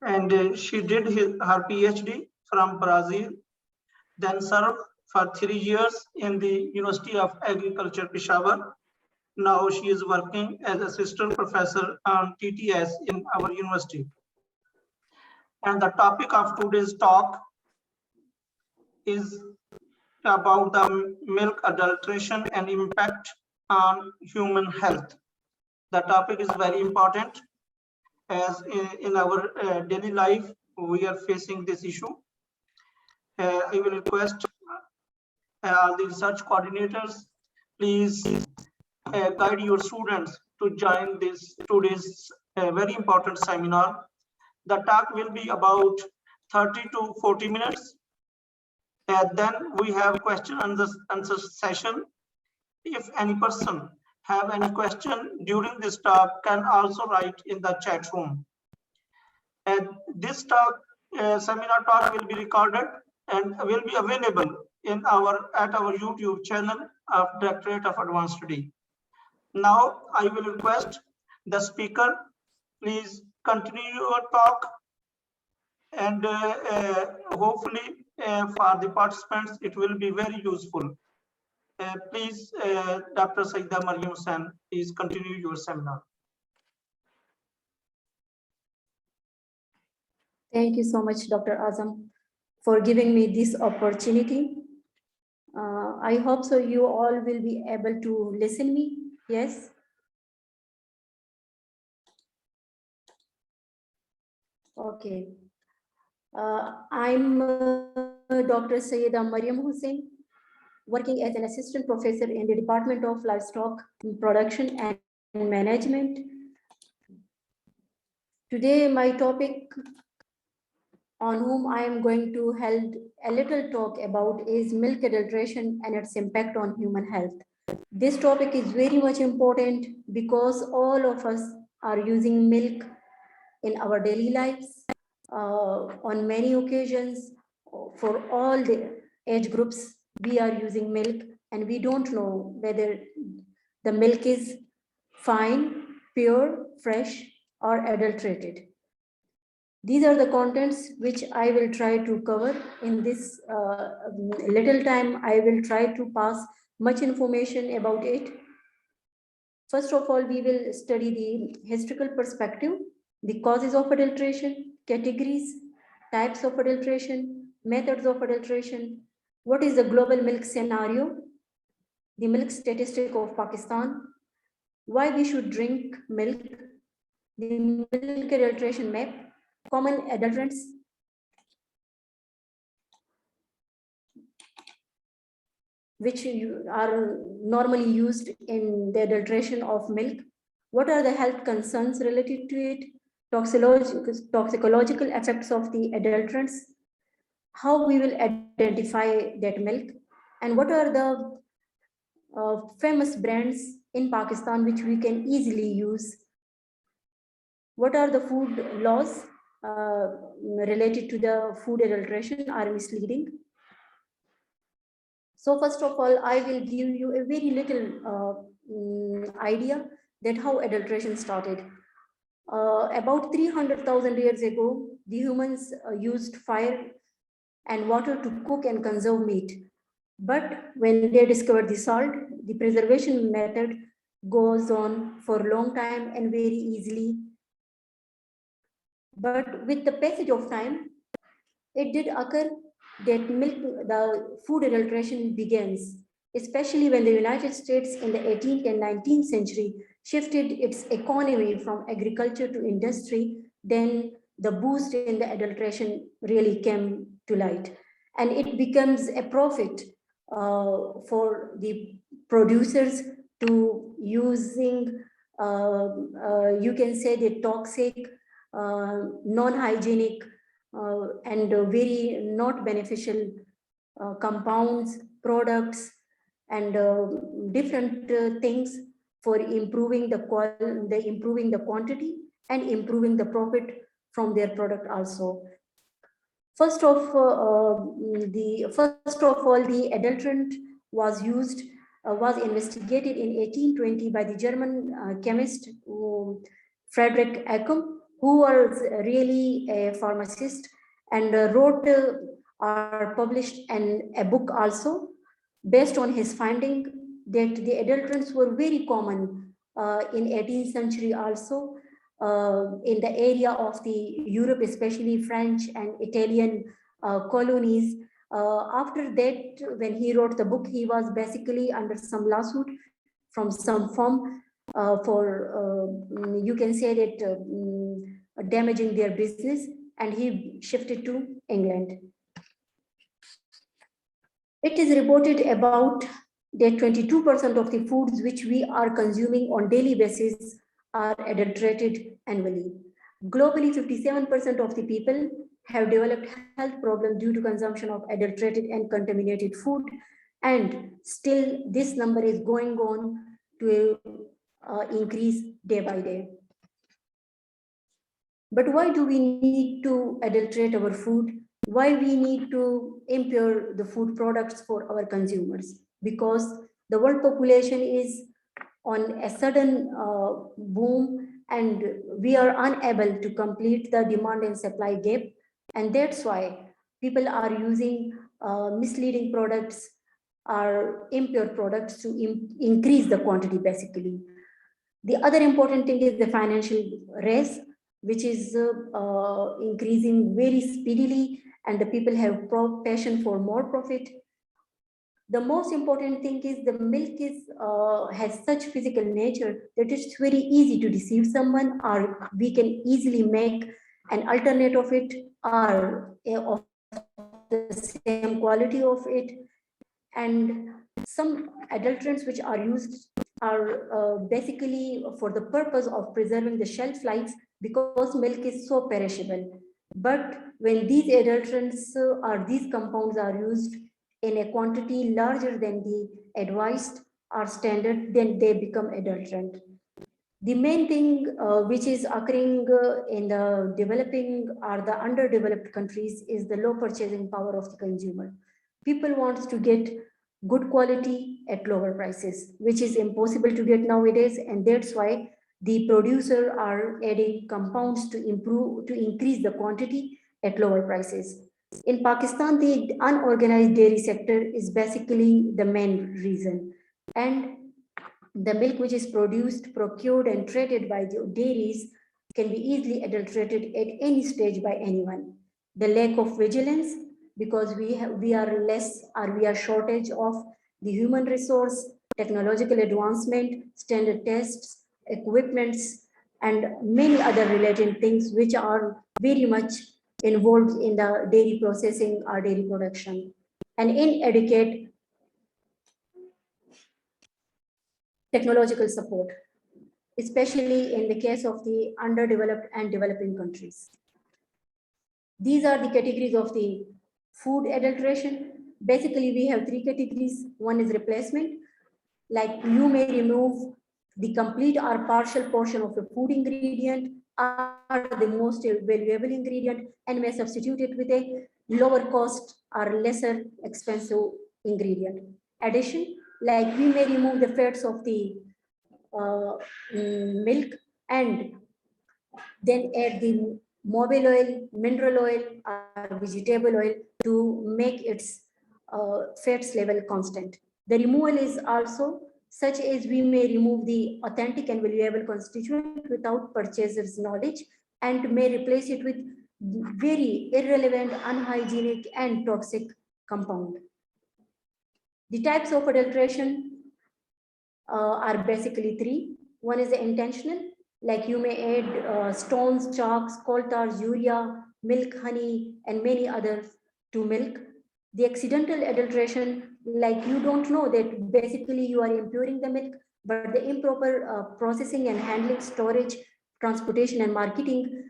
and she did her PhD from Brazil, then served for 3 years in the University of Agriculture, Peshawar. Now she is working as assistant professor on TTS in our university. And the topic of today's talk is about the milk adulteration and impact on human health. The topic is very important as in our daily life we are facing this issue. I will request all the research coordinators, please guide your students to join this today's very important seminar. The talk will be about 30 to 40 minutes. And then we have question and answer session. If any person have any question during this talk, can also write in the chat room. And this talk, seminar talk will be recorded and will be available in at our YouTube channel of Directorate of Advanced Study. Now I will request the speaker, please continue your talk, and hopefully for the participants it will be very useful. Please, Dr. Saida Mariam Hussain, please continue your seminar. Thank you so much, Dr. Azam, for giving me this opportunity. I hope so you all will be able to listen me. Yes. Okay. I'm Dr. Saida Mariam Hussain, working as an assistant professor in the Department of Livestock Production and Management. Today, my topic on whom I am going to hold a little talk about is milk adulteration and its impact on human health. This topic is very much important because all of us are using milk in our daily lives on many occasions. For all the age groups, we are using milk and we don't know whether the milk is fine, pure, fresh, or adulterated. These are the contents which I will try to cover in this little time. I will try to pass much information about it. First of all, we will study the historical perspective, the causes of adulteration, categories, types of adulteration, methods of adulteration, what is the global milk scenario, the milk statistic of Pakistan, why we should drink milk, the milk adulteration map, common adulterants, which are normally used in the adulteration of milk, what are the health concerns related to it, toxicological effects of the adulterants, how we will identify that milk, and what are the famous brands in Pakistan which we can easily use, what are the food laws related to the food adulteration are misleading. So first of all, I will give you a very little idea that how adulteration started. About 300,000 years ago, the humans used fire and water to cook and conserve meat. But when they discovered the salt, the preservation method goes on for a long time and very easily. But with the passage of time, it did occur that the food adulteration begins, especially when the United States in the 18th and 19th century shifted its economy from agriculture to industry, then the boost in the adulteration really came to light. And it becomes a profit for the producers to using, you can say, the toxic, non-hygienic, and very not beneficial compounds, products, and different things for improving the quantity and improving the profit from their product also. First of all, the adulterant was investigated in 1820 by the German chemist Friedrich Acum, who was really a pharmacist and wrote or published a book also based on his finding that the adulterants were very common in 18th century also in the area of the Europe, especially French and Italian colonies. After that, when he wrote the book, he was basically under some lawsuit from some firm for, you can say that, damaging their business, and he shifted to England. It is reported about that 22% of the foods which we are consuming on daily basis are adulterated annually. Globally, 57% of the people have developed health problems due to consumption of adulterated and contaminated food, and still this number is going on to increase day by day. But why do we need to adulterate our food? Why we need to impure the food products for our consumers? Because the world population is on a sudden boom, and we are unable to complete the demand and supply gap. And that's why people are using misleading products or impure products to increase the quantity basically. The other important thing is the financial race, which is increasing very speedily, and the people have passion for more profit. The most important thing is the milk is has such physical nature that it's very easy to deceive someone, or we can easily make an alternate of it or of the same quality of it. And some adulterants which are used are basically for the purpose of preserving the shelf life, because milk is so perishable. But when these adulterants or these compounds are used in a quantity larger than the advised or standard, then they become adulterant. The main thing which is occurring in the developing or the underdeveloped countries is the low purchasing power of the consumer. People want to get good quality at lower prices, which is impossible to get nowadays, and that's why the producers are adding compounds to increase the quantity at lower prices. In Pakistan, the unorganized dairy sector is basically the main reason, and the milk which is produced, procured, and traded by the dairies can be easily adulterated at any stage by anyone. The lack of vigilance, because we are less or we are shortage of the human resource, technological advancement, standard tests, equipments, and many other related things which are very much involved in the dairy processing or dairy production. And inadequate technological support, especially in the case of the underdeveloped and developing countries. These are the categories of the food adulteration. Basically, we have three categories. One is replacement, like you may remove the complete or partial portion of a food ingredient or the most valuable ingredient and may substitute it with a lower cost or lesser expensive ingredient. Addition, like we may remove the fats of the milk and then add the mobile oil, mineral oil, or vegetable oil to make its fats level constant. The removal is also such as we may remove the authentic and valuable constituent without purchaser's knowledge and may replace it with very irrelevant, unhygienic, and toxic compound. The types of adulteration are basically three. One is the intentional, like you may add stones, chalks, coal tars, urea, milk, honey, and many others to milk. The accidental adulteration, like you don't know that basically you are impuring the milk, but the improper processing and handling, storage, transportation, and marketing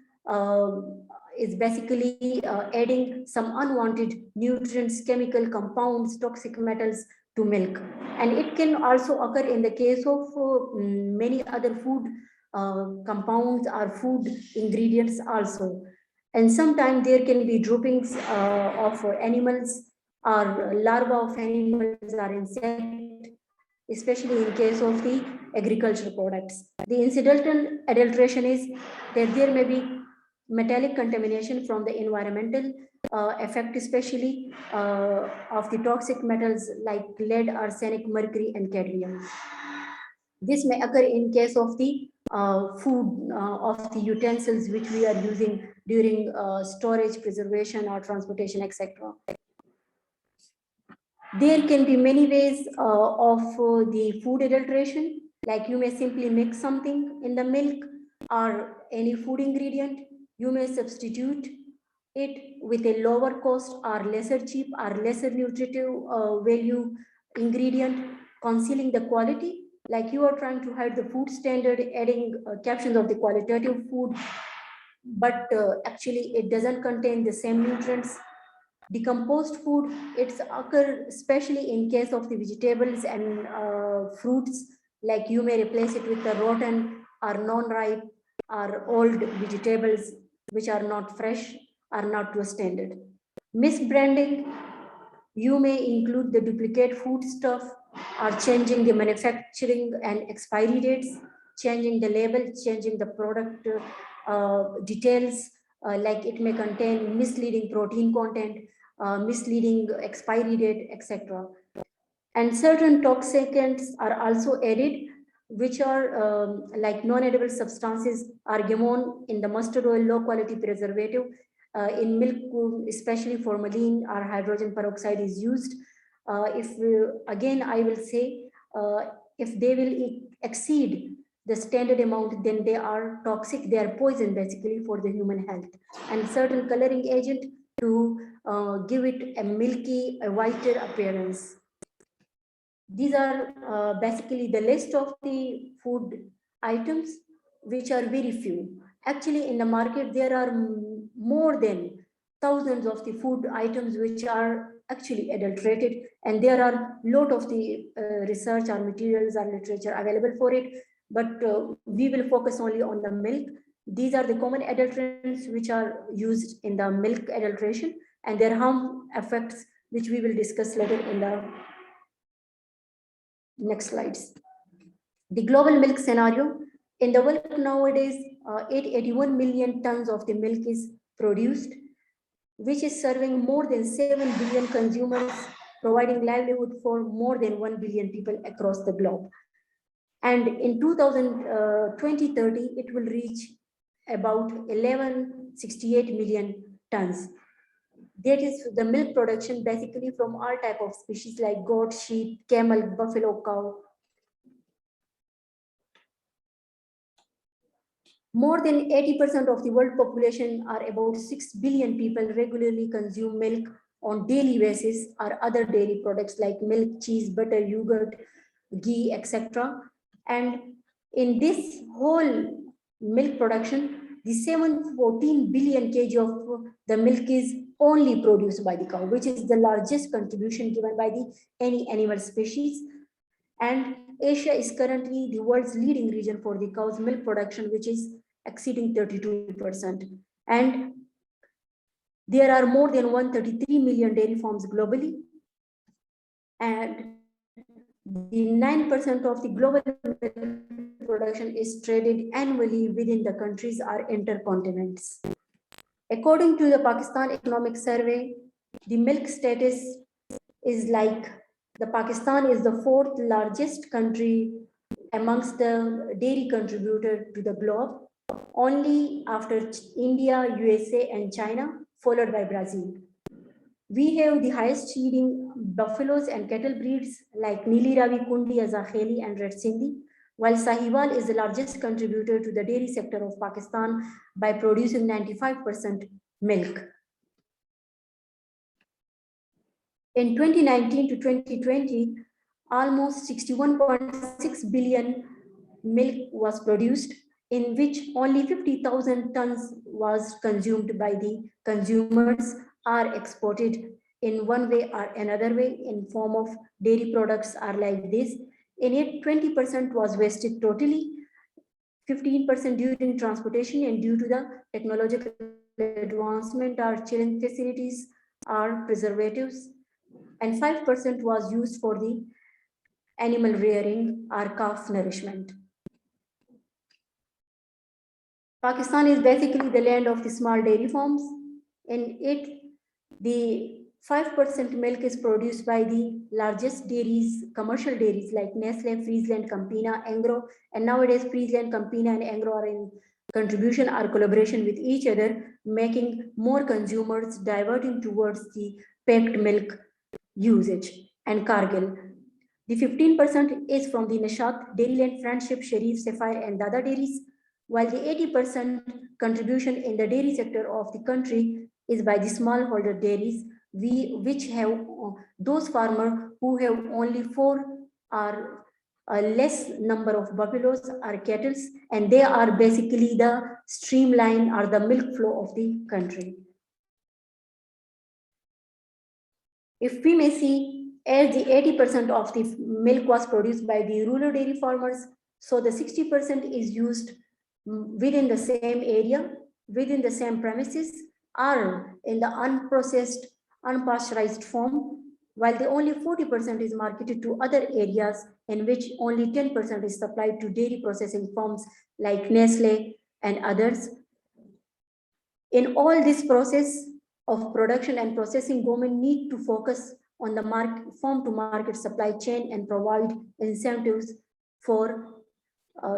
is basically adding some unwanted nutrients, chemical compounds, toxic metals to milk. And it can also occur in the case of many other food compounds or food ingredients also. And sometimes there can be droppings of animals or larvae of animals or insects, especially in case of the agricultural products. The incidental adulteration is that there may be metallic contamination from the environmental effect, especially of the toxic metals like lead, arsenic, mercury, and cadmium. This may occur in case of the food of the utensils which we are using during storage, preservation, or transportation, etc. There can be many ways of the food adulteration, like you may simply mix something in the milk or any food ingredient. You may substitute it with a lower cost or lesser cheap or lesser nutritive value ingredient, concealing the quality. Like you are trying to hide the food standard, adding captions of the qualitative food, but actually it doesn't contain the same nutrients. Decomposed food, it's occur especially in case of the vegetables and fruits, like you may replace it with the rotten or non-ripe or old vegetables which are not fresh or not to a standard. Misbranding, you may include the duplicate food stuff or changing the manufacturing and expiry dates, changing the label, changing the product details, like it may contain misleading protein content, misleading expiry date, etc. And certain toxicants are also added, which are like non-edible substances, argemone in the mustard oil, low quality preservative, in milk, especially formalin or hydrogen peroxide is used. Again, I will say, if they will exceed the standard amount, then they are toxic, they are poison basically for the human health. And certain coloring agent to give it a milky, a whiter appearance. These are basically the list of the food items, which are very few. Actually, in the market, there are more than thousands of the food items which are actually adulterated, and there are lot of the research or materials or literature available for it. But we will focus only on the milk. These are the common adulterants which are used in the milk adulteration, and their harm effects, which we will discuss later in the next slides. The global milk scenario. In the world nowadays, 881 million tons of the milk is produced, which is serving more than 7 billion consumers, providing livelihood for more than 1 billion people across the globe. And in 2030, it will reach about 1168 million tons. That is the milk production basically from all type of species like goat, sheep, camel, buffalo, cow. More than 80% of the world population, are about 6 billion people, regularly consume milk on daily basis or other dairy products like milk, cheese, butter, yogurt, ghee, etc. And in this whole milk production, the 714 billion kg of the milk is only produced by the cow, which is the largest contribution given by the any animal species. And Asia is currently the world's leading region for the cow's milk production, which is exceeding 32%. And there are more than 133 million dairy farms globally. And the 9% of the global milk production is traded annually within the countries or intercontinents. According to the Pakistan Economic Survey, the milk status is like the Pakistan is the fourth largest country amongst the dairy contributor to the globe, only after India, USA, and China, followed by Brazil. We have the highest yielding buffaloes and cattle breeds like Nili Ravi, Kundi, Azakheli, and Red Sindhi, while Sahiwal is the largest contributor to the dairy sector of Pakistan by producing 95% milk. In 2019 to 2020, almost 61.6 billion milk was produced, in which only 50,000 tons was consumed by the consumers or exported in one way or another way in form of dairy products are like this. In it, 20% was wasted totally, 15% during transportation, and due to the technological advancement or chilling facilities or preservatives, and 5% was used for the animal rearing or calf nourishment. Pakistan is basically the land of the small dairy farms. In it, the 5% milk is produced by the largest dairies, commercial dairies like Nestle, Friesland, Campina, Engro, and nowadays Friesland, Campina, and Engro are in contribution or collaboration with each other, making more consumers diverting towards the packed milk usage. And Cargill, the 15% is from the Nishat, Dairyland, Friendship, Sharif, Sapphire, and Dada dairies, while the 80% contribution in the dairy sector of the country is by the smallholder dairies, which have those farmers who have only 4 or a less number of buffaloes or cattle, and they are basically the streamline or the milk flow of the country. If we may see, as the 80% of the milk was produced by the rural dairy farmers, so the 60% is used within the same area, within the same premises, or in the unprocessed, unpasteurized form, while the only 40% is marketed to other areas in which only 10% is supplied to dairy processing firms like Nestle and others. In all this process of production and processing, government need to focus on the farm to market supply chain and provide incentives for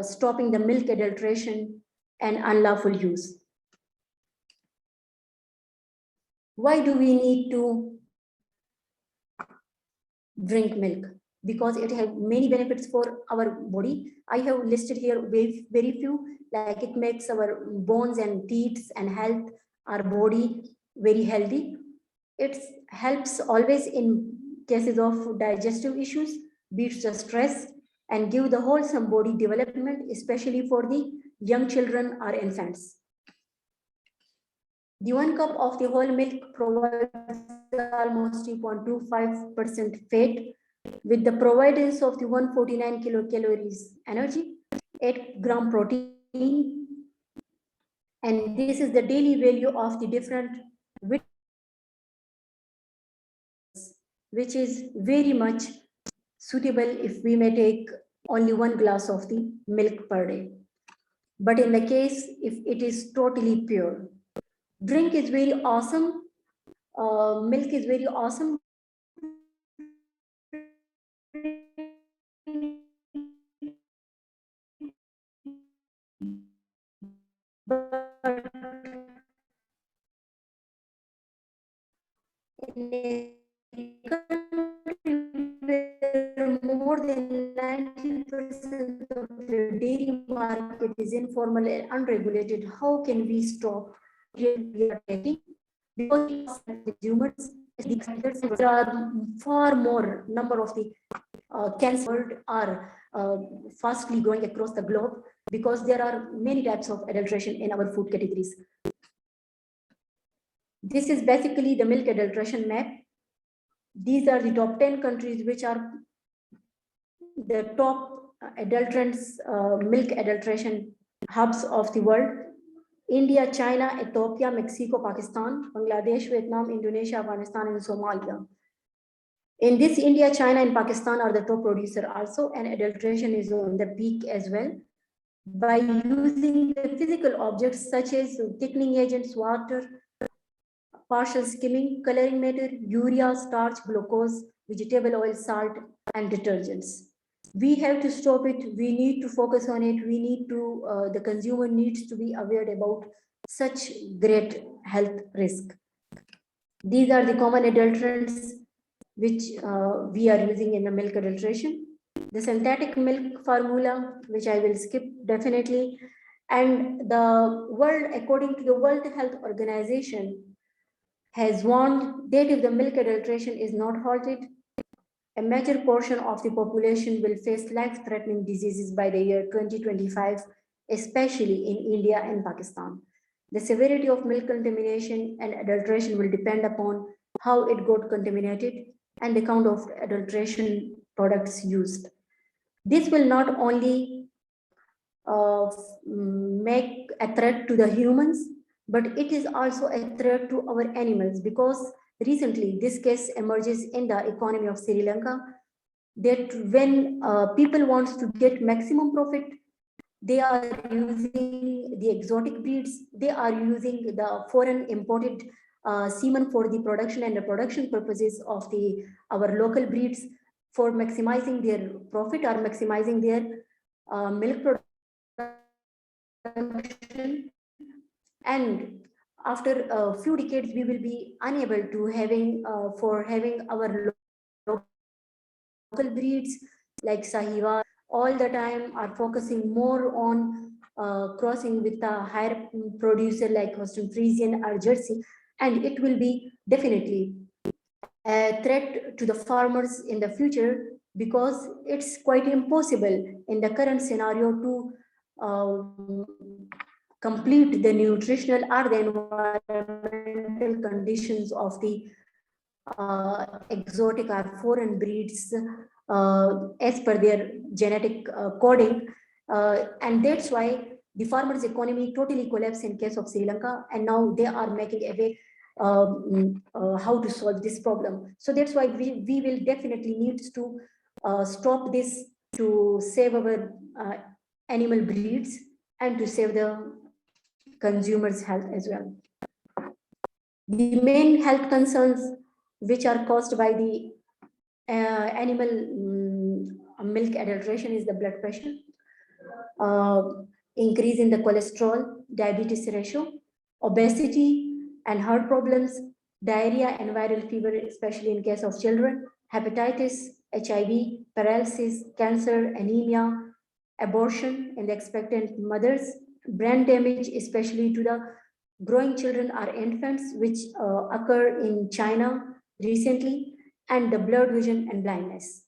stopping the milk adulteration and unlawful use. Why do we need to drink milk? Because it has many benefits for our body. I have listed here very few, like it makes our bones and teeth and health, our body very healthy. It helps always in cases of digestive issues, beats the stress, and give the wholesome body development, especially for the young children or infants. The 1 cup of the whole milk provides almost 3.25% fat, with the providence of the 149 kilocalories energy, 8 gram protein, and this is the daily value of the different vitamins, which is very much suitable if we may take only 1 glass of the milk per day. But in the case if it is totally pure, drink is very awesome, milk is very awesome, but more than 90% of the dairy market is informal and unregulated, how can we stop we are taking? Because consumers, there are far more number of the cancer are fastly growing across the globe because there are many types of adulteration in our food categories. This is basically the milk adulteration map. These are the top 10 countries which are the top adulterants, milk adulteration hubs of the world. India, China, Ethiopia, Mexico, Pakistan, Bangladesh, Vietnam, Indonesia, Afghanistan, and Somalia. In this, India, China, and Pakistan are the top producer also, and adulteration is on the peak as well. By using the physical objects such as thickening agents, water, partial skimming, coloring matter, urea, starch, glucose, vegetable oil, salt, and detergents. We have to stop it. We need to focus on it. We need to, the consumer needs to be aware about such great health risk. These are the common adulterants which we are using in the milk adulteration. The synthetic milk formula, which I will skip definitely. And the world, according to the World Health Organization, has warned that if the milk adulteration is not halted, a major portion of the population will face life-threatening diseases by the year 2025, especially in India and Pakistan. The severity of milk contamination and adulteration will depend upon how it got contaminated and the count of adulteration products used. This will not only make a threat to the humans, but it is also a threat to our animals, because recently this case emerges in the economy of Sri Lanka that when people want to get maximum profit, They are using the exotic breeds. They are using the foreign imported semen for the production and the production purposes of our local breeds for maximizing their profit or maximizing their milk production. And after a few decades, we will be unable to having our local breeds like Sahiwal all the time are focusing more on crossing with a higher producer like Holstein Friesian or Jersey, and it will be definitely a threat to the farmers in the future, because it's quite impossible in the current scenario to complete the nutritional or the environmental conditions of the exotic or foreign breeds as per their genetic coding. And that's why the farmers' economy totally collapsed in case of Sri Lanka, and now they are making a way how to solve this problem. So that's why we will definitely need to stop this to save our animal breeds and to save the consumers' health as well. The main health concerns which are caused by the animal milk adulteration is the blood pressure, increase in the cholesterol, diabetes ratio, obesity and heart problems, diarrhea and viral fever, especially in case of children, hepatitis, HIV, paralysis, cancer, anemia, abortion in the expectant mothers, brain damage, especially to the growing children or infants, which occur in China recently, and the blurred vision and blindness.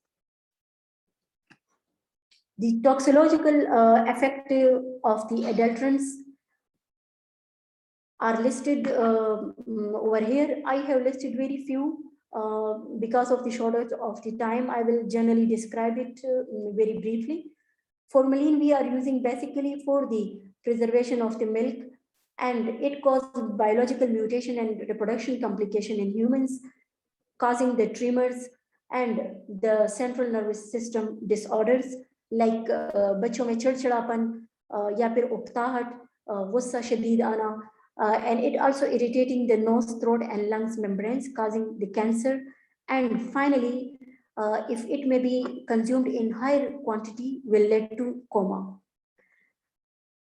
The toxicological effect of the adulterants are listed over here. I have listed very few because of the shortage of the time. I will generally describe it very briefly. Formalin we are using basically for the preservation of the milk, and it causes biological mutation and reproduction complication in humans, causing the tremors and the central nervous system disorders like बच्चों में चिड़चिड़ापन या फिर उकताहट, गुस्सा शदीद आना, and it also irritating the nose, throat and lungs membranes, causing the cancer. And finally, if it may be consumed in higher quantity, will lead to coma.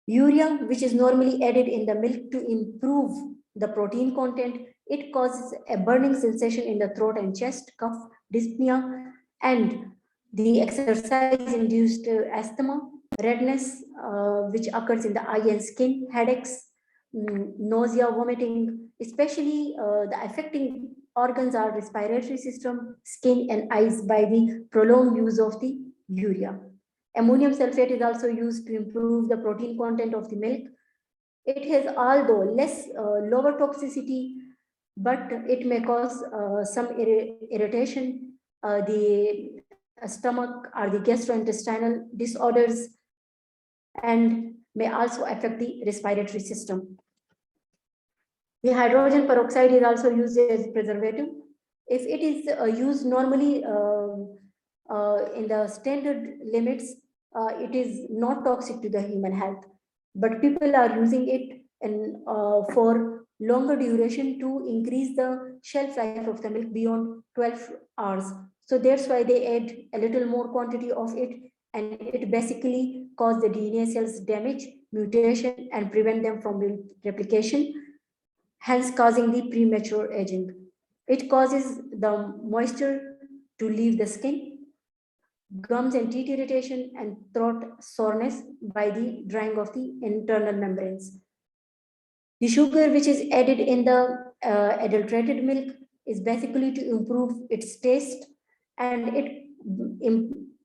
Urea, which is normally added in the milk to improve the protein content, it causes a burning sensation in the throat and chest, cough, dyspnea, and the exercise-induced asthma, redness, which occurs in the eye and skin, headaches, nausea, vomiting, especially the affecting organs are respiratory system, skin and eyes by the prolonged use of the urea. Ammonium sulfate is also used to improve the protein content of the milk. It has, although less lower toxicity, but it may cause some irritation, the stomach or the gastrointestinal disorders, and may also affect the respiratory system. The hydrogen peroxide is also used as preservative. If it is used normally in the standard limits, it is not toxic to the human health, but people are using it for longer duration to increase the shelf life of the milk beyond 12 hours. So that's why they add a little more quantity of it, and it basically causes the DNA cells damage, mutation, and prevent them from replication, hence causing the premature aging. It causes the moisture to leave the skin, gums and teeth irritation, and throat soreness by the drying of the internal membranes. The sugar which is added in the adulterated milk is basically to improve its taste, and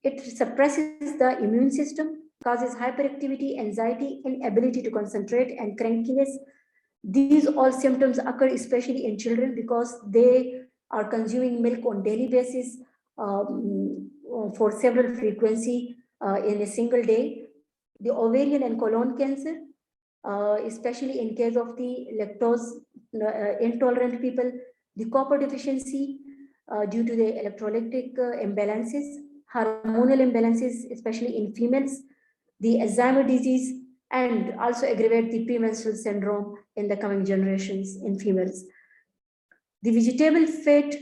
it suppresses the immune system, causes hyperactivity, anxiety, inability to concentrate, and crankiness. These all symptoms occur especially in children because they are consuming milk on daily basis for several frequency in a single day. The ovarian and colon cancer, especially in case of the lactose intolerant people, the copper deficiency due to the electrolytic imbalances, hormonal imbalances, especially in females, the Alzheimer's disease, and also aggravate the premenstrual syndrome in the coming generations in females. The vegetable fat,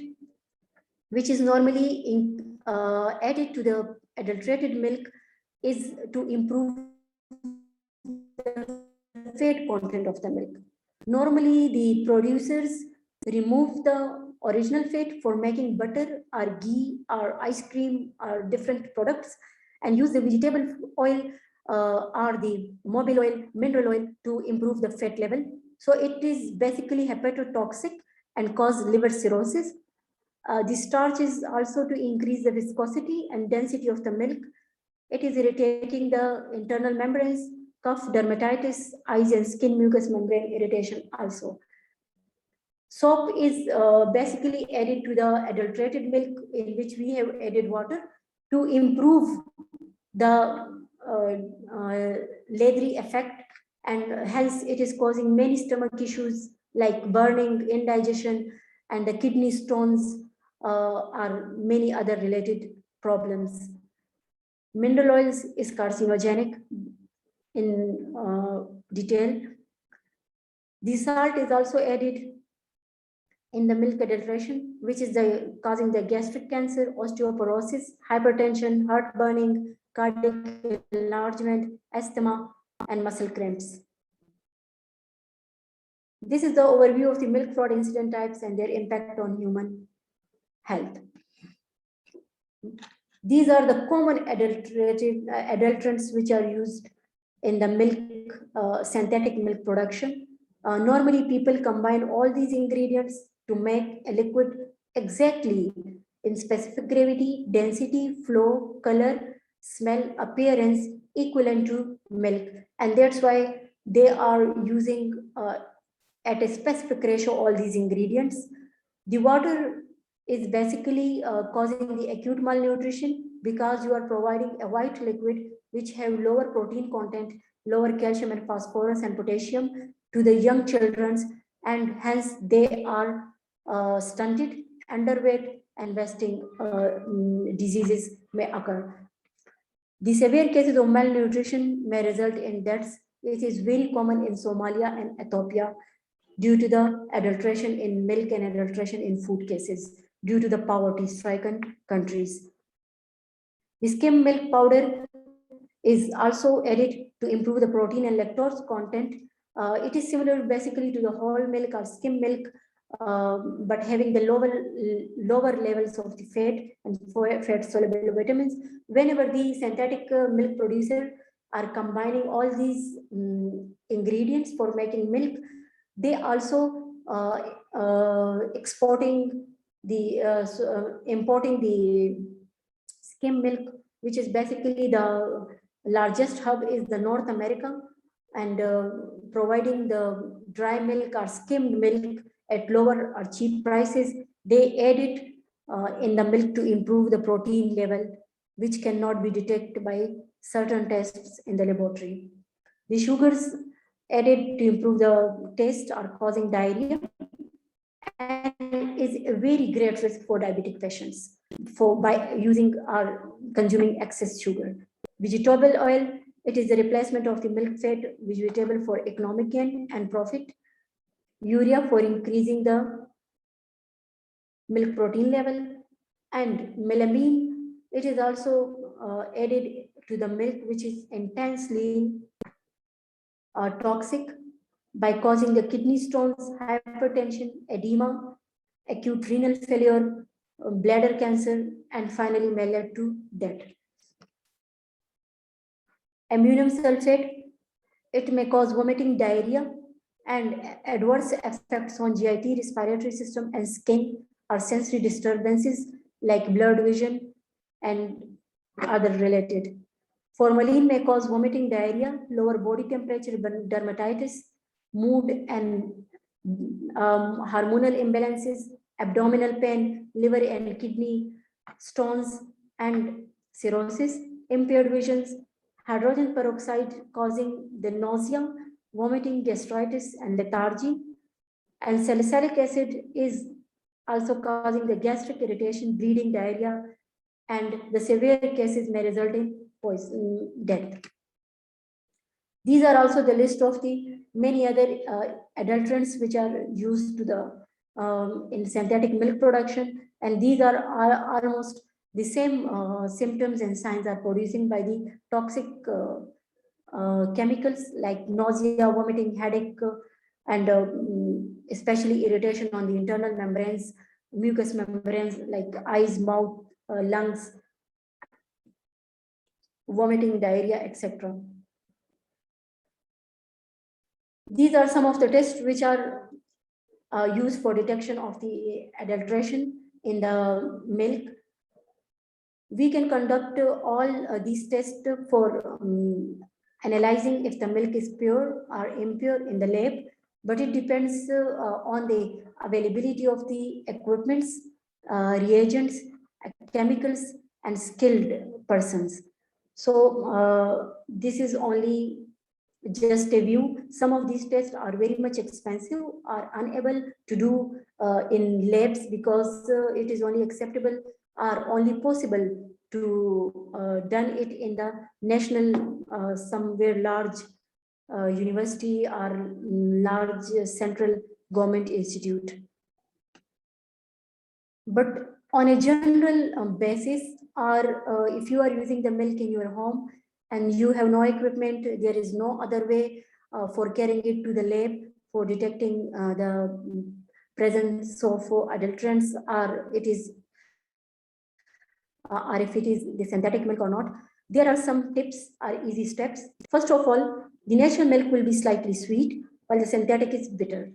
which is normally added to the adulterated milk, is to improve the fat content of the milk. Normally, the producers remove the original fat for making butter or ghee or ice cream or different products, and use the vegetable oil or the mobile oil, mineral oil to improve the fat level. So it is basically hepatotoxic and cause liver cirrhosis. The starch is also to increase the viscosity and density of the milk. It is irritating the internal membranes, cough, dermatitis, eyes and skin mucous membrane irritation also. Soap is basically added to the adulterated milk in which we have added water to improve the leathery effect, and hence it is causing many stomach issues like burning, indigestion, and the kidney stones are many other related problems. Mineral oils is carcinogenic in detail. The salt is also added in the milk adulteration, which is causing the gastric cancer, osteoporosis, hypertension, heart burning, cardiac enlargement, asthma, and muscle cramps. This is the overview of the milk fraud incident types and their impact on human health. These are the common adulterants which are used in the milk, synthetic milk production. Normally, people combine all these ingredients to make a liquid exactly in specific gravity, density, flow, color, smell, appearance equivalent to milk. And that's why they are using at a specific ratio all these ingredients. The water is basically causing the acute malnutrition because you are providing a white liquid which have lower protein content, lower calcium and phosphorus and potassium to the young children, and hence they are stunted, underweight, and wasting diseases may occur. The severe cases of malnutrition may result in deaths. It is very common in Somalia and Ethiopia due to the adulteration in milk and adulteration in food cases due to the poverty-stricken countries. The skim milk powder is also added to improve the protein and lactose content. It is similar basically to the whole milk or skim milk, but having the lower levels of the fat and fat soluble vitamins. Whenever the synthetic milk producer are combining all these ingredients for making milk, they also importing the skim milk, which is basically the largest hub is the North America, and providing the dry milk or skimmed milk at lower or cheap prices. They add it in the milk to improve the protein level, which cannot be detected by certain tests in the laboratory. The sugars added to improve the taste are causing diarrhea and is a very great risk for diabetic patients by using or consuming excess sugar. Vegetable oil, it is the replacement of the milk fat vegetable for economic gain and profit. Urea for increasing the milk protein level, and melamine, it is also added to the milk, which is intensely toxic by causing the kidney stones, hypertension, edema, acute renal failure, bladder cancer, and finally may lead to death. Ammonium sulfate, it may cause vomiting, diarrhea, and adverse effects on GIT, respiratory system, and skin, or sensory disturbances like blurred vision and other related. Formalin may cause vomiting, diarrhea, lower body temperature, dermatitis, mood and hormonal imbalances, abdominal pain, liver and kidney stones, and cirrhosis, impaired visions, hydrogen peroxide causing the nausea, vomiting, gastritis, and lethargy, and salicylic acid is also causing the gastric irritation, bleeding, diarrhea, and the severe cases may result in poison, death. These are also the list of the many other adulterants which are used to the in synthetic milk production, and these are almost the same symptoms and signs are producing by the toxic chemicals like nausea, vomiting, headache, and especially irritation on the internal membranes, mucous membranes like eyes, mouth, lungs, vomiting, diarrhea, etc. These are some of the tests which are used for detection of the adulteration in the milk. We can conduct all these tests for analyzing if the milk is pure or impure in the lab, but it depends on the availability of the equipments, reagents, chemicals, and skilled persons. So this is only just a view. Some of these tests are very much expensive, are unable to do in labs because it is only acceptable or only possible to done it in the national somewhere large university or large central government institute. But on a general basis, or if you are using the milk in your home and you have no equipment, there is no other way for carrying it to the lab for detecting the presence of adulterants, or it is or if it is the synthetic milk or not. There are some tips or easy steps. First of all, the natural milk will be slightly sweet while the synthetic is bitter.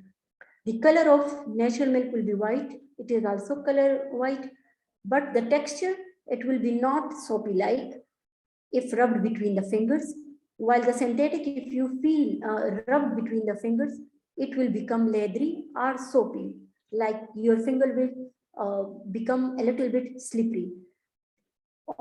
The color of natural milk will be white. It is also color white, but the texture, it will be not soapy like if rubbed between the fingers. While the synthetic, if you feel rubbed between the fingers, it will become leathery or soapy, like your finger will become a little bit slippery.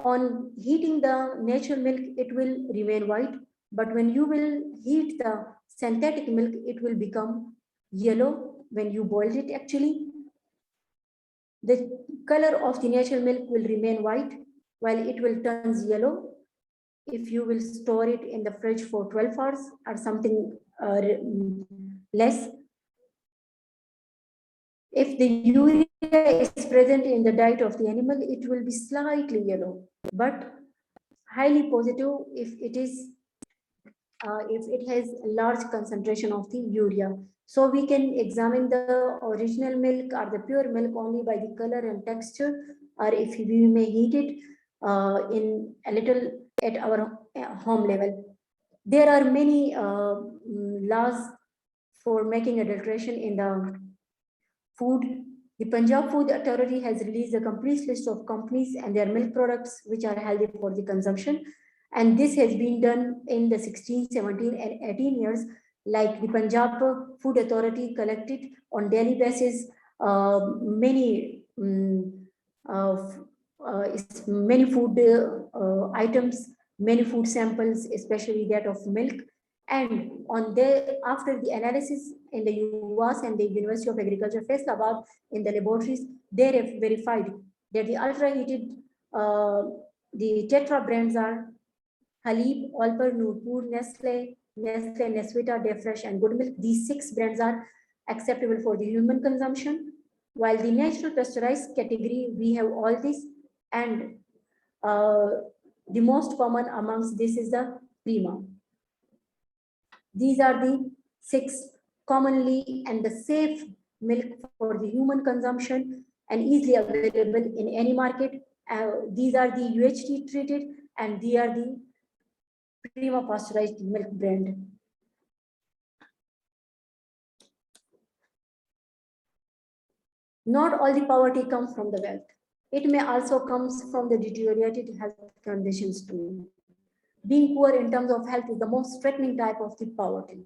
On heating the natural milk, it will remain white, but when you will heat the synthetic milk, it will become yellow when you boil it actually. The color of the natural milk will remain white while it will turn yellow if you will store it in the fridge for 12 hours or something less. If the urea is present in the diet of the animal, it will be slightly yellow, but highly positive if it is if it has a large concentration of the urea. So we can examine the original milk or the pure milk only by the color and texture, or if we may heat it in a little at our home level. There are many laws for making adulteration in the food. The Punjab Food Authority has released a complete list of companies and their milk products which are healthy for the consumption. And this has been done in the 16, 17, and 18 years. Like the Punjab Food Authority collected on daily basis many many food items, many food samples, especially that of milk. And on the after the analysis in the UAS and the University of Agriculture, Faisalabad, in the laboratories, they have verified that the ultra heated the tetra brands are Halib, Alper, Nurpur, Nestle, Nesvita, Defresh, and Good Milk. These 6 brands are acceptable for the human consumption. While the natural pasteurized category, we have all this, and the most common amongst this is the Prima. These are the 6 commonly and the safe milk for the human consumption and easily available in any market. These are the UHT treated, and they are the Prima pasteurized milk brand. Not all the poverty comes from the wealth. It may also come from the deteriorated health conditions too. Being poor in terms of health is the most threatening type of the poverty.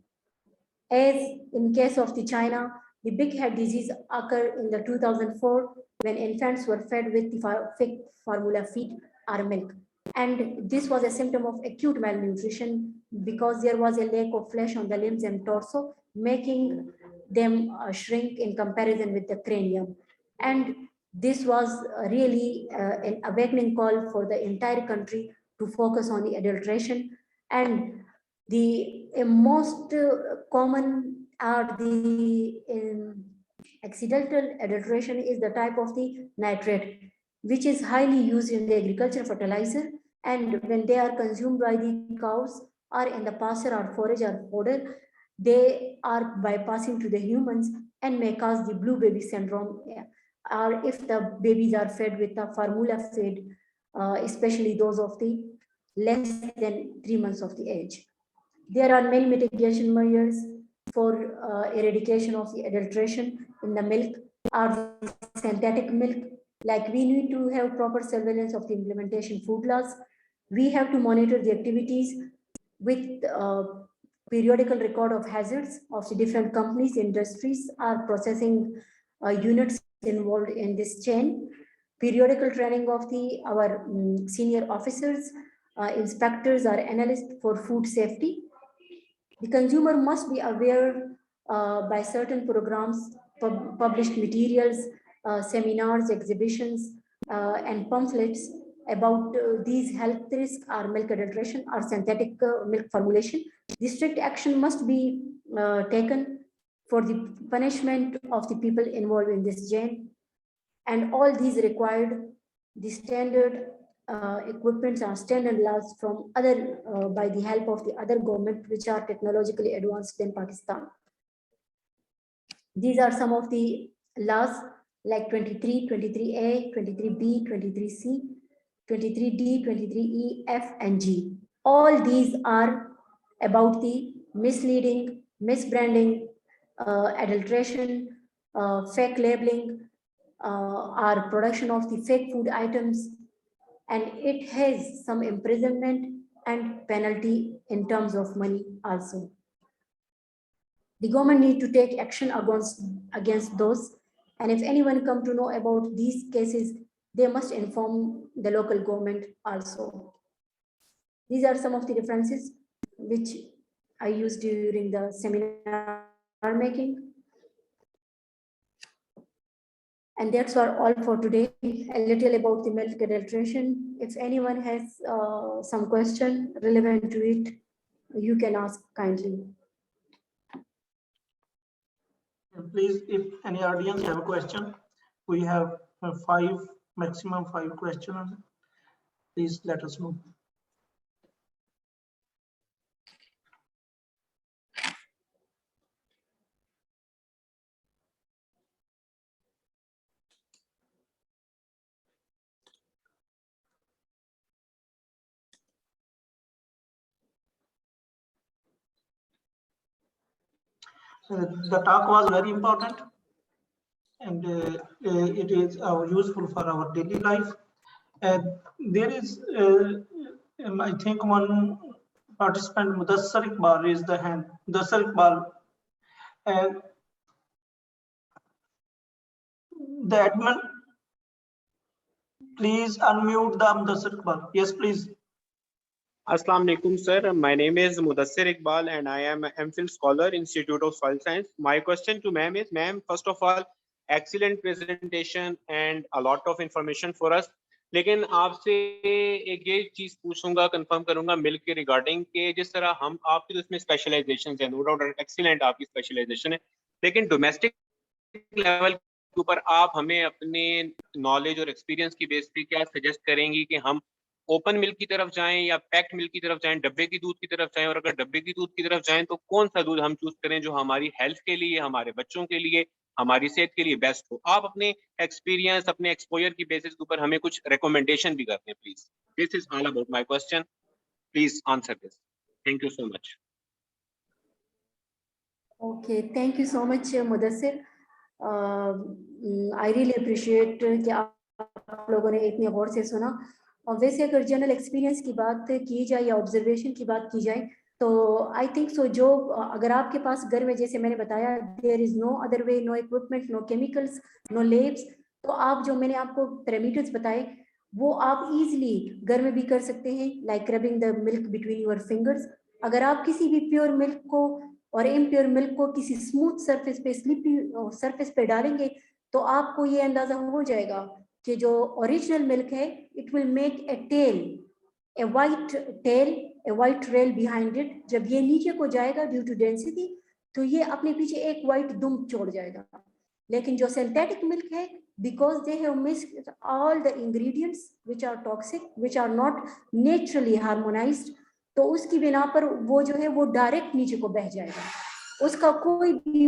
As in case of the China, the big head disease occurred in the 2004 when infants were fed with the fake formula feed or milk. And this was a symptom of acute malnutrition because there was a lack of flesh on the limbs and torso, making them shrink in comparison with the cranium. And this was really an awakening call for the entire country to focus on the adulteration. And the most common are the accidental adulteration is the type of the nitrate, which is highly used in the agriculture fertilizer, and when they are consumed by the cows or in the pasture or forage or fodder, they are bypassing to the humans and may cause the blue baby syndrome, or if the babies are fed with a formula fed, especially those of the less than 3 months of the age. There are many mitigation measures for eradication of the adulteration in the milk or the synthetic milk. Like, we need to have proper surveillance of the implementation food laws. We have to monitor the activities with periodical record of hazards of the different companies, industries, or processing units involved in this chain. Periodical training of our senior officers, inspectors, or analysts for food safety. The consumer must be aware by certain programs, published materials, seminars, exhibitions, and pamphlets about these health risks or milk adulteration or synthetic milk formulation. The strict action must be taken for the punishment of the people involved in this chain. And all these required the standard equipments or standard laws from other by the help of the other government which are technologically advanced than Pakistan. These are some of the laws like 23, 23A, 23B, 23C, 23D, 23E, F, and G. All these are about the misleading, misbranding, adulteration, fake labeling, or production of the fake food items, and it has some imprisonment and penalty in terms of money also. The government need to take action against those, and if anyone come to know about these cases, they must inform the local government also. These are some of the references which I used during the seminar making. And that's all for today. A little about the milk adulteration. If anyone has some question relevant to it, you can ask kindly. Please, if any audience have a question, we have maximum five questions. Please let us know. The talk was very important, and it is useful for our daily life. There is, I think, one participant, Mudassar Iqbal, raised the hand. Mudassar Iqbal. The admin, please unmute the Mudassar Iqbal. Yes, please. Assalamu alaikum, sir. My name is Mudassir Iqbal and I am an MPhil scholar, Institute of Soil Science. My question to ma'am is, ma'am, first of all, excellent presentation and a lot of information for us. लेकिन आपसे एक ये चीज पूछूंगा, confirm करूंगा milk के regarding के जिस तरह हम आपकी तो इसमें स्पेशलाइजेशन है, नो डाउट एक्सीलेंट आपकी स्पेशलाइजेशन है, लेकिन डोमेस्टिक लेवल के ऊपर आप हमें अपने नॉलेज और एक्सपीरियंस की बेस पे क्या सजेस्ट करेंगी कि हम ओपन मिल्क की तरफ जाएं या पैक्ड मिल्क की तरफ जाएं, डब्बे की दूध की तरफ जाएं, और अगर डब्बे की दूध की तरफ जाएं तो कौन सा दूध हम चूज करें जो हमारी हेल्थ के लिए, हमारे बच्चों के लिए, हमारी सेहत के लिए बेस्ट हो? आप अपने एक्सपीरियंस, अपने एक्सपोजर की बेसिस के ऊपर हमें कुछ रिकमेंडेशन भी करते हैं please. This is all about my question. Please answer this. Thank you so much. Okay, thank you so much, Mudassir. I really appreciate कि आप लोगों ने इतने गौर से सुना. और वैसे अगर जनरल एक्सपीरियंस की बात की जाए या ऑब्जर्वेशन की बात की जाए तो आई थिंक सो, जो अगर आपके पास घर में, जैसे मैंने बताया, there is no other way, no equipment, no chemicals, no labs, तो आप जो मैंने आपको पैरामीटर्स बताए वो आप इजीली घर में भी कर सकते हैं, like rubbing the milk between your fingers. अगर आप किसी भी प्योर मिल्क को और इम्प्योर मिल्क को किसी स्मूथ सरफेस पे, स्लिपी सरफेस पे डालेंगे तो आपको ये अंदाजा हो जाएगा कि जो ओरिजिनल मिल्क है, it will make a tail, a white tail a white trail behind it. जब ये नीचे को जाएगा due to density, तो ये अपने पीछे एक white दुम छोड़ जाएगा. लेकिन जो synthetic milk है, because they have mixed all the ingredients which are toxic, which are not naturally harmonized, तो उसकी बिना पर वो जो है वो डायरेक्ट नीचे को बह जाएगा. उसका कोई भी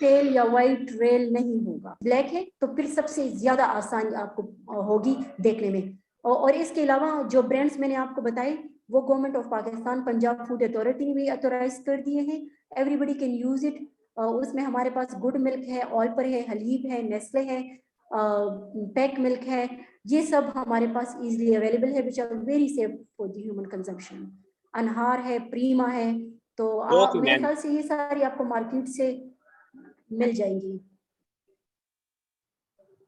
टेल या वाइट रेल नहीं होगा. ब्लैक है तो फिर सबसे ज्यादा आसानी आपको होगी देखने में. और इसके अलावा जो ब्रांड्स मैंने आपको बताए वो government of Pakistan, Punjab food authority ने भी ऑथोराइज कर दिए हैं. Everybody can use it. उसमें हमारे पास गुड मिल्क है, ऑलपर है, हलीब है, नेस्ले है, पैक मिल्क है. ये सब हमारे पास इजीली अवेलेबल है, which are very safe for the human consumption. अनहार है, प्रीमा है, तो Okay, मेरे ma'am. ख्याल से ये सारी आपको मार्केट से मिल जाएंगी.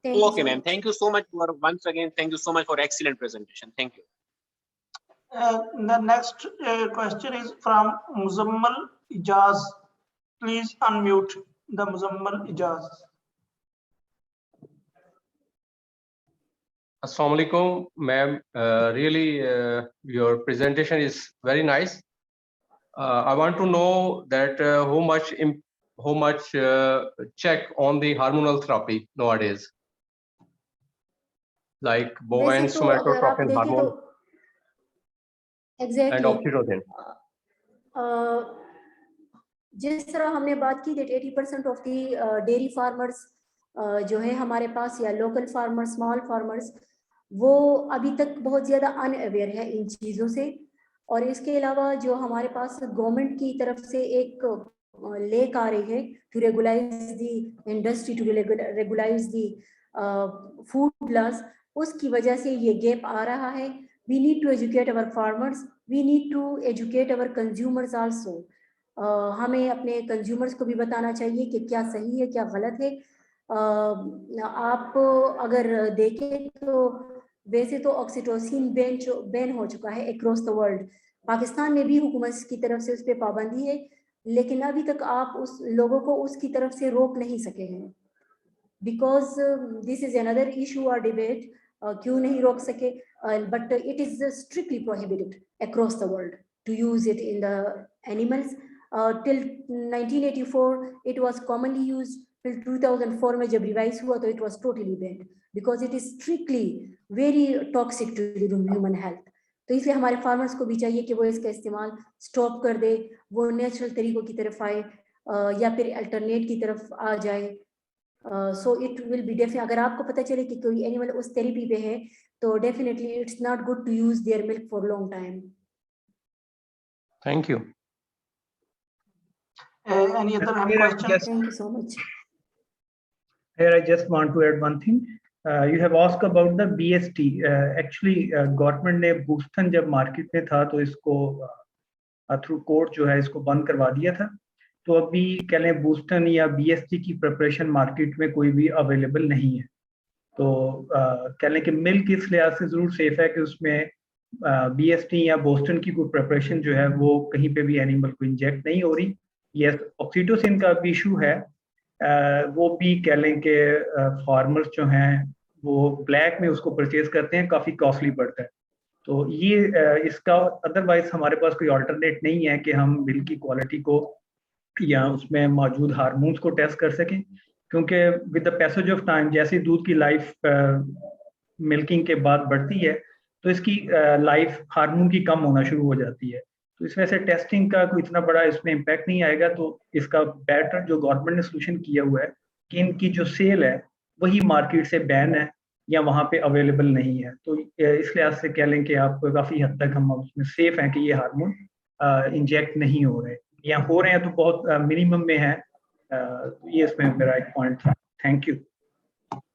Thank you Okay, so ma'am. much. Thank you so much for once again. Thank you so much for excellent presentation. Thank you. The next question is from Muzammal Ijaz. Please unmute the Muzammal Ijaz. Assalamu alaikum, ma'am. Really, your presentation is very nice. I want to know that how much check on the hormonal therapy nowadays, like bovine वैसे तो अगर आप somatotropin देखें तो hormone and exactly oxytocin. जिस तरह हमने बात की that 80% of the dairy farmers जो है हमारे पास या लोकल फार्मर्स, स्मॉल फार्मर्स, वो अभी तक बहुत ज़्यादा अनअवेयर है इन चीज़ों से. और इसके अलावा जो हमारे पास गवर्नमेंट की तरफ से एक लेक आ रही है to regularise the industry, to regularise the food laws, उसकी वजह से ये गैप आ रहा है. We need to educate our farmers, we need to educate our consumers also. हमें अपने कंज्यूमर्स को भी बताना चाहिए कि क्या सही है, क्या गलत है. आप अगर देखें तो वैसे तो ऑक्सीटोसिन बैन हो चुका है अक्रॉस द वर्ल्ड. पाकिस्तान में भी हुकूमत की तरफ से उस पर पाबंदी है, लेकिन अभी तक आप उस लोगों को उसकी तरफ से रोक नहीं सके हैं. Because this is another issue और डिबेट, क्यों नहीं रोक सके. But it is strictly prohibited across the world to use it in the animals. Till 1984 it was commonly used. फिर 2004 में जब रिवाइज हुआ तो it was totally banned because it is strictly very toxic to the human health. तो इसलिए हमारे farmers को भी चाहिए कि वो इसका इस्तेमाल स्टॉप कर दे, वो नेचुरल तरीकों की तरफ आए या फिर अल्टरनेट की तरफ आ जाए. So it will be definitely, अगर आपको पता चले कि कोई एनिमल उस थेरेपी पे है तो definitely it's not good to use their milk for long time. Thank you. Any other Here I question? just- Thank you so much. Here I just want to add one thing. You have asked about the BST. Actually, government ने Boston जब market में था तो इसको through court जो है इसको बंद करवा दिया था. तो अभी कह लें बूस्टन या BST की प्रिपरेशन मार्केट में कोई भी अवेलेबल नहीं है. तो कह लें कि मिल्क इस लिहाज से ज़रूर सेफ है कि उसमें BST या बोस्टन की कोई प्रिपरेशन जो है वो कहीं पे भी एनिमल को इंजेक्ट नहीं हो रही. यस, ऑक्सीटोसिन का भी इशू है. वो भी कह लें कि फार्मर्स जो हैं वो ब्लैक में उसको परचेज करते हैं, काफ़ी कॉस्टली पड़ता है. तो ये इसका अदरवाइज हमारे पास कोई अल्टरनेट नहीं है कि हम मिल्क की क्वालिटी को या उसमें मौजूद हार्मोन्स को टेस्ट कर सकें, क्योंकि with the passage of time जैसे दूध की लाइफ मिल्किंग के बाद बढ़ती है तो इसकी लाइफ हार्मोन की कम होना शुरू हो जाती है. तो इस वजह से टेस्टिंग का कोई इतना बड़ा इसमें इम्पैक्ट नहीं आएगा. तो इसका बेटर जो गवर्नमेंट ने सोल्यूशन किया हुआ है कि इनकी जो सेल है वही मार्केट से बैन है या वहाँ पे अवेलेबल नहीं है. तो इस लिहाज से कह लें कि आप काफ़ी हद तक हम उसमें सेफ हैं कि ये हार्मोन इंजेक्ट नहीं हो रहे, या हो रहे हैं तो बहुत मिनिमम में है. ये इसमें मेरा एक पॉइंट था. Thank you.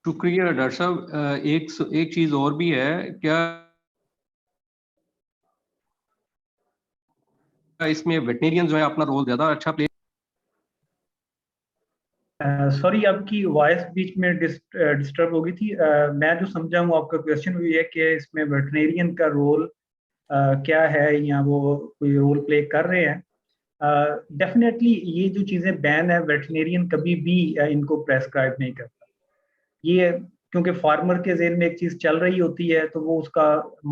शुक्रिया डॉक्टर साहब. एक चीज और भी है, क्या इसमें वेटनेरियन जो है अपना रोल ज्यादा अच्छा प्ले? सॉरी, आपकी वॉइस बीच में डिस्टर्ब हो गई थी. मैं जो समझा हूँ आपका क्वेश्चन वो ये है कि इसमें वेटनेरियन का रोल क्या है या वो कोई रोल प्ले कर रहे हैं. डेफिनेटली ये जो चीज़ें बैन है वेटनेरियन कभी भी इनको प्रेस्क्राइब नहीं करता. ये क्योंकि फार्मर के ज़हन में एक चीज चल रही होती है तो वो उसका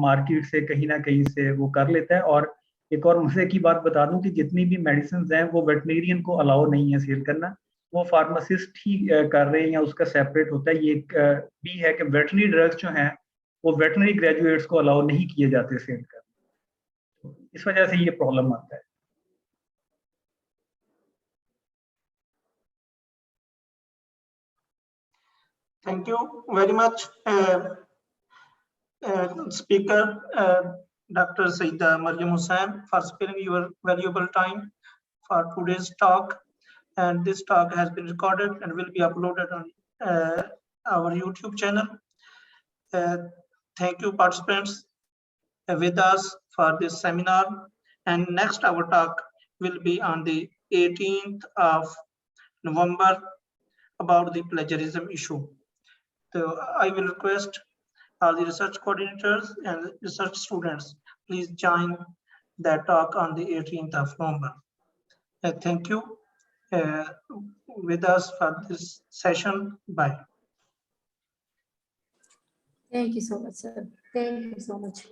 मार्केट से कहीं ना कहीं से वो कर लेता है। और एक और मजे की बात बता दूं कि जितनी भी मेडिसिन हैं वो वेटनेरियन को अलाउ नहीं है सेल करना, वो फार्मासिस्ट ही कर रहे हैं या उसका सेपरेट होता है। ये एक भी है कि वेटनरी ड्रग्स जो हैं वो वेटनरी ग्रेजुएट्स को अलाउ नहीं किए जाते सेल करना, तो इस वजह से ये प्रॉब्लम आता है। Thank you very much, Speaker Dr. Saida Mariam Hussain, for sparing your valuable time for today's talk. And this talk has been recorded and will be uploaded on our YouTube channel. Thank you, participants, with us for this seminar. And next, our talk will be on the 18th of November about the plagiarism issue. So I will request all the research coordinators and research students, please join that talk on the 18th of November. Thank you with us for this session. Bye. Thank you so much, sir. Thank you so much.